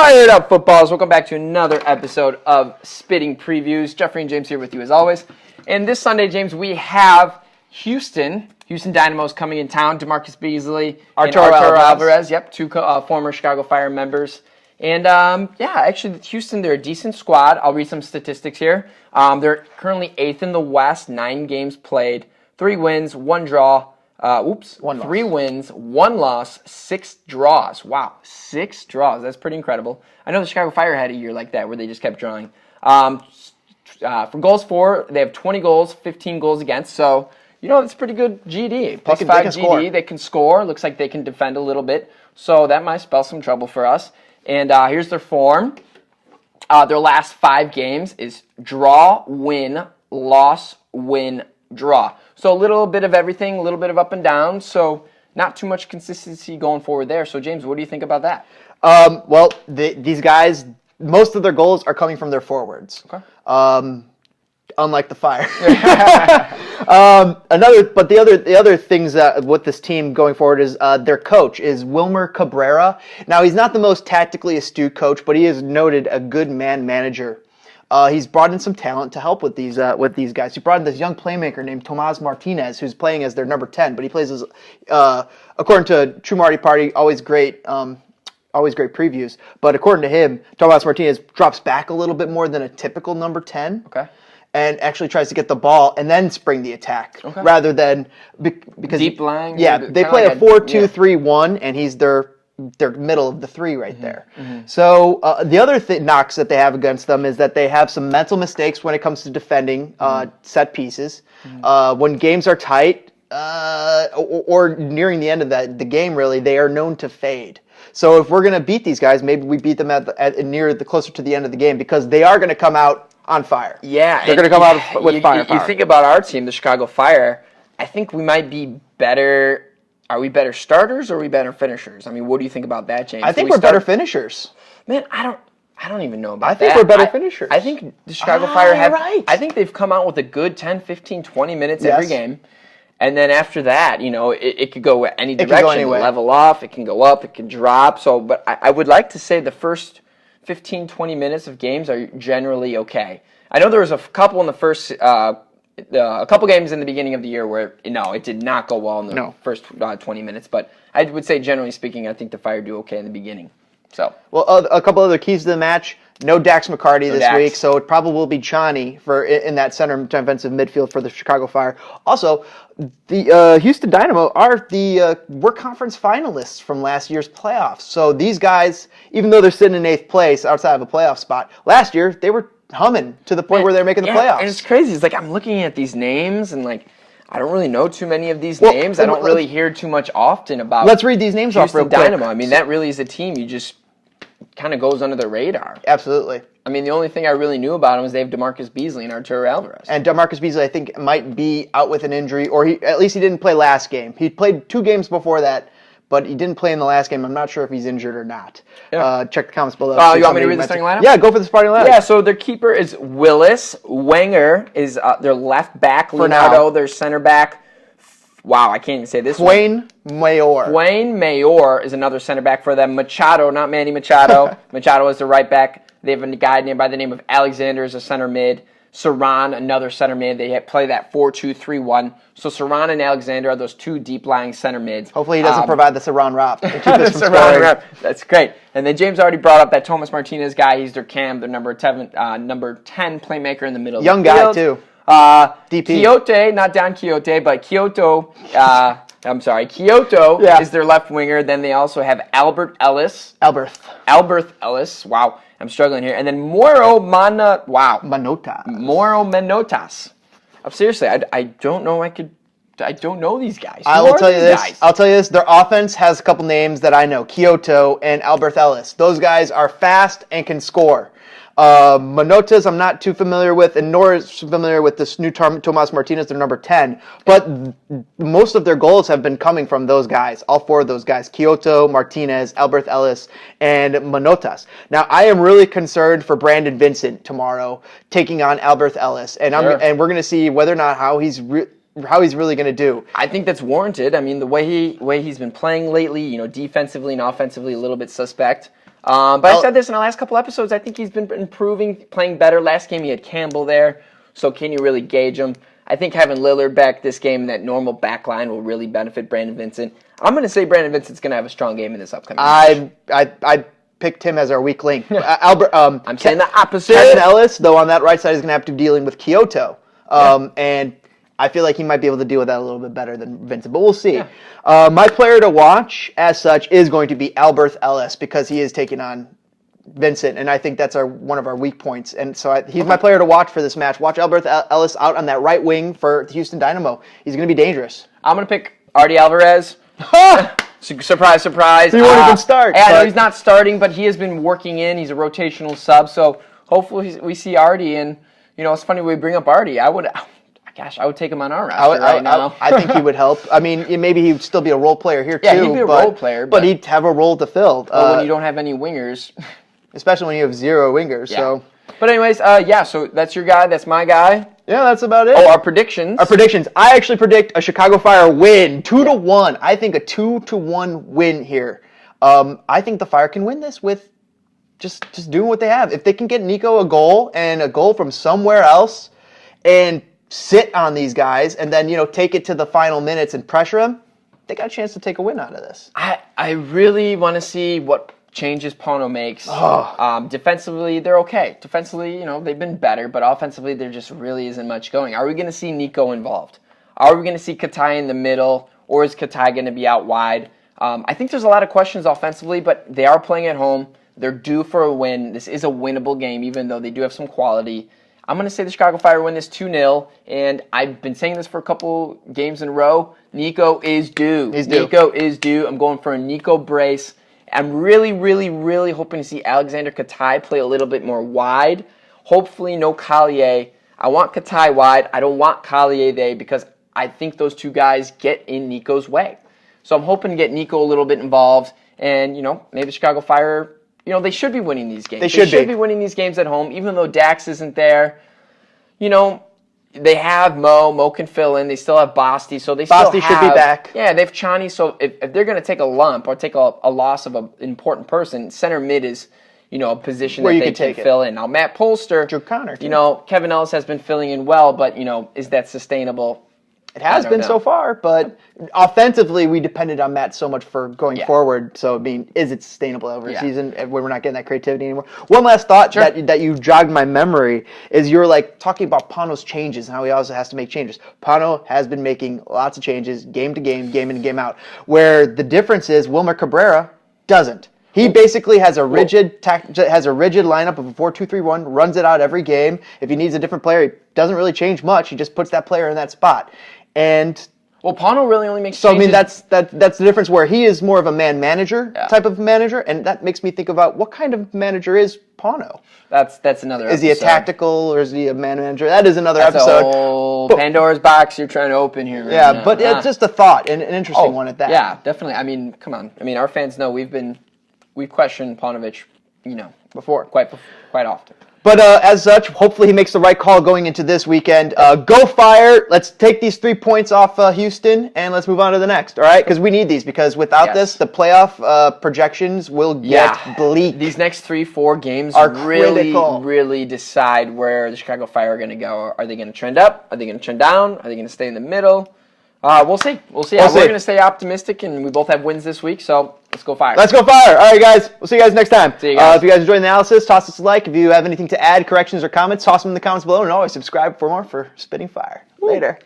Fired up, footballs. Welcome back to another episode of Spitting Previews. Jeffrey and James here with you as always. And this Sunday, James, we have Houston Dynamo is coming in town. DeMarcus Beasley, Arturo Alvarez. Yep, two former Chicago Fire members. And actually, Houston, they're a decent squad. I'll read some statistics here. They're currently 8th in the West, 9 games played, 3 wins, 1 draw. 3 wins, 1 loss, 6 draws. Wow, 6 draws. That's pretty incredible. I know the Chicago Fire had a year like that where they just kept drawing. For goals for, they have 20 goals, 15 goals against. So, it's pretty good GD. Plus 5 GD. They can score. Looks like they can defend a little bit. So that might spell some trouble for us. And here's their form. Their last 5 games is draw, win, loss, win, draw. So a little bit of everything, a little bit of up and down. So not too much consistency going forward there. So James, what do you think about that? These guys, most of their goals are coming from their forwards. Okay. Unlike the Fire. The other things with this team going forward is their coach is Wilmer Cabrera. Now he's not the most tactically astute coach, but he is noted a good man manager. He's brought in some talent to help with these guys. He brought in this young playmaker named Tomas Martinez, who's playing as their number 10, but he plays as, according to True Marty Party, always great previews. But according to him, Tomas Martinez drops back a little bit more than a typical number 10. Okay. And actually tries to get the ball and then spring the attack, rather than because deep line. Yeah, they play a 4-2-3-1, and he's their middle of the 3 right there. Mm-hmm. So the other knocks that they have against them is that they have some mental mistakes when it comes to defending set pieces. Mm-hmm. When games are tight or nearing the end of the game, really, they are known to fade. So if we're going to beat these guys, maybe we beat them closer to the end of the game, because they are going to come out on fire. Yeah. They're going to come out with firepower. You think about our team, the Chicago Fire, I think we might be better. Are we better starters or are we better finishers? I mean, what do you think about that, James? I think we're better finishers. Man, I don't even know about that. I think we're better finishers. I think the Chicago Fire have... Right. I think they've come out with a good 10, 15, 20 minutes every game. And then after that, it could go any direction. It can go anyway. Level off, it can go up, it can drop. So, but I would like to say the first 15, 20 minutes of games are generally okay. I know there was a couple in the first... a couple games in the beginning of the year where, it did not go well in the first 20 minutes. But I would say, generally speaking, I think the Fire do okay in the beginning. So, well, a couple other keys to the match. No Dax McCarty this week, so it probably will be Johnny in that center defensive midfield for the Chicago Fire. Also, the Houston Dynamo were conference finalists from last year's playoffs. So these guys, even though they're sitting in 8th place outside of a playoff spot, last year they were humming to the point where they're making the playoffs. And it's crazy. It's like I'm looking at these names and I don't really know too many of these names. I don't really hear too much often about. Let's read these names off real quick. Dynamo. I mean, that really is a team you just kind of goes under the radar. Absolutely. I mean, the only thing I really knew about him was they have DeMarcus Beasley and Arturo Alvarez. And DeMarcus Beasley, I think, might be out with an injury, or at least he didn't play last game. He played 2 games before that, but he didn't play in the last game. I'm not sure if he's injured or not. Yeah. Check the comments below. You want me to read the starting lineup? Yeah, go for the starting lineup. Yeah, so their keeper is Willis. Wenger is their left back. Leonardo, their center back. Wow, I can't even say this Wayne Mayor. Wayne Mayor is another center back for them. Machado, not Manny Machado. Machado is the right back. They have a guy by the name of Alexander as a center mid. Saran, another center mid. They play that 4-2-3-1. So Saran and Alexander are those 2 deep-lying center mids. Hopefully he doesn't provide the Saran Rap. That's great. And then James already brought up that Tomas Martinez guy. He's their cam, their number 10 playmaker in the middle Young of the field. Young guy, too. DP. Quixote, not Don Quixote, but Kyoto. Kyoto is their left winger. Then they also have Albert Ellis. Wow, I'm struggling here. And then Manotas. Seriously, I don't know. I don't know these guys. I'll tell you this. Their offense has a couple names that I know. Kyoto and Albert Ellis. Those guys are fast and can score. Manotas I'm not too familiar with, and nor is familiar with this new Tomas Martinez, their number 10. But most of their goals have been coming from those guys, all 4 of those guys, Kyoto, Martinez, Albert Ellis, and Manotas. Now, I am really concerned for Brandon Vincent tomorrow taking on Albert Ellis, and we're going to see whether or not how he's really going to do. I think that's warranted. I mean, the way he's been playing lately, defensively and offensively, a little bit suspect. But I said this in the last couple episodes. I think he's been improving, playing better. Last game he had Campbell there, so can you really gauge him? I think having Lillard back this game, that normal back line will really benefit Brandon Vincent. I'm going to say Brandon Vincent's going to have a strong game in this upcoming match. I picked him as our weak link. Albert, I'm saying the opposite. Kevin Ellis, though, on that right side is going to have to be dealing with Kyoto. And I feel like he might be able to deal with that a little bit better than Vincent, but we'll see. Yeah. My player to watch, as such, is going to be Albert Ellis because he is taking on Vincent, and I think that's one of our weak points. And so he's my player to watch for this match. Watch Albert Ellis out on that right wing for the Houston Dynamo. He's going to be dangerous. I'm going to pick Artie Alvarez. Surprise, surprise. He won't even start. I know he's not starting, but he has been working in. He's a rotational sub, so hopefully we see Artie. And, it's funny we bring up Artie. I would take him on our roster right now. I think he would help. I mean, maybe he would still be a role player here, too. Yeah, he'd be a role player. But he'd have a role to fill. But when you don't have any wingers. Especially when you have 0 wingers. Yeah. So. But anyways, so that's your guy. That's my guy. Yeah, that's about it. Oh, our predictions. I actually predict a Chicago Fire win, 2-1. I think a 2-1 win here. I think the Fire can win this with just doing what they have. If they can get Nico a goal and a goal from somewhere else and sit on these guys and then, take it to the final minutes and pressure them, they got a chance to take a win out of this. I really want to see what changes Pono makes. Defensively, they're okay. Defensively, they've been better, but offensively, there just really isn't much going. Are we going to see Nico involved? Are we going to see Katai in the middle, or is Katai going to be out wide? I think there's a lot of questions offensively, but they are playing at home. They're due for a win. This is a winnable game, even though they do have some quality. I'm going to say the Chicago Fire win this 2-0, and I've been saying this for a couple games in a row. Nico is due. Nico is due. I'm going for a Nico brace. I'm really, really, really hoping to see Alexander Katai play a little bit more wide. Hopefully no Collier. I want Katai wide. I don't want Collier there because I think those two guys get in Nico's way. So I'm hoping to get Nico a little bit involved. And, maybe Chicago Fire, they should be winning these games. They should be winning these games at home, even though Dax isn't there. They have Mo. Mo can fill in. They still have Basti, so they Basti should be back. Yeah, they have Chani. So if they're going to take a lump or take a loss of an important person, center mid is, a position where that they can fill in. Now, Matt Polster, Drew Connor, Kevin Ellis has been filling in well, but, is that sustainable? It has been so far, but offensively, we depended on Matt so much for going forward. So, is it sustainable over a season when we're not getting that creativity anymore? One last thought that you jogged my memory is you're talking about Pano's changes and how he also has to make changes. Pano has been making lots of changes, game to game, game in and game out. Where the difference is Wilmer Cabrera doesn't. He basically has a rigid lineup of a 4-2-3-1, runs it out every game. If he needs a different player, he doesn't really change much. He just puts that player in that spot. And Pano really only makes changes. So that's the difference where he is more of a man manager type of manager, and that makes me think about what kind of manager is Pano. That's another episode. Is he a tactical or is he a man manager? That is another episode. Pandora's box you're trying to open here. Now. But it's just a thought, an interesting one at that. Yeah, definitely. Come on. Our fans know we've questioned Paunovic, before quite often. But as such, hopefully he makes the right call going into this weekend. Go Fire! Let's take these 3 points off Houston and let's move on to the next. All right, because we need these. Because without this, the playoff projections will get bleak. These next 3-4 games are really decide where the Chicago Fire are going to go. Are they going to trend up? Are they going to trend down? Are they going to stay in the middle? We'll see. We're going to stay optimistic, and we both have wins this week, so let's go Fire. Let's go Fire. All right, guys. We'll see you guys next time. See you guys. If you guys enjoyed the analysis, toss us a like. If you have anything to add, corrections, or comments, toss them in the comments below, and always subscribe for more for Spitting Fire. Later.